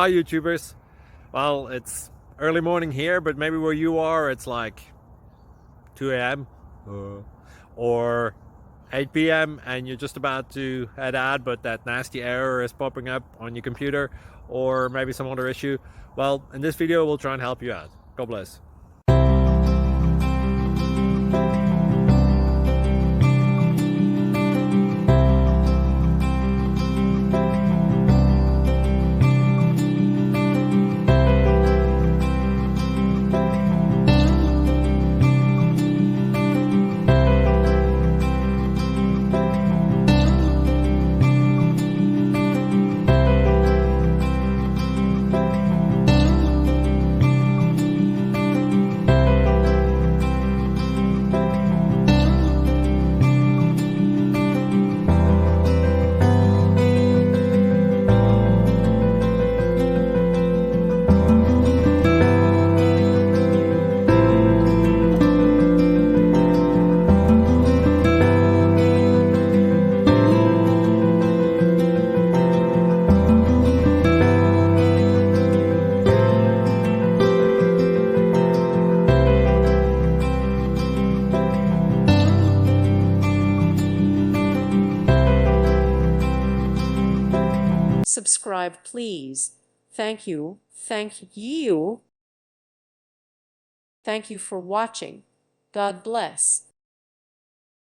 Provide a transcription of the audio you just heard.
Hi YouTubers. Well, it's early morning here, but maybe where you are it's like 2 a.m. or 8 p.m. and you're just about to head out, but that nasty error is popping up on your computer, or maybe some other issue. Well, in this video we'll try and help you out. God bless. Subscribe, please. Thank you. Thank you. Thank you for watching. God bless.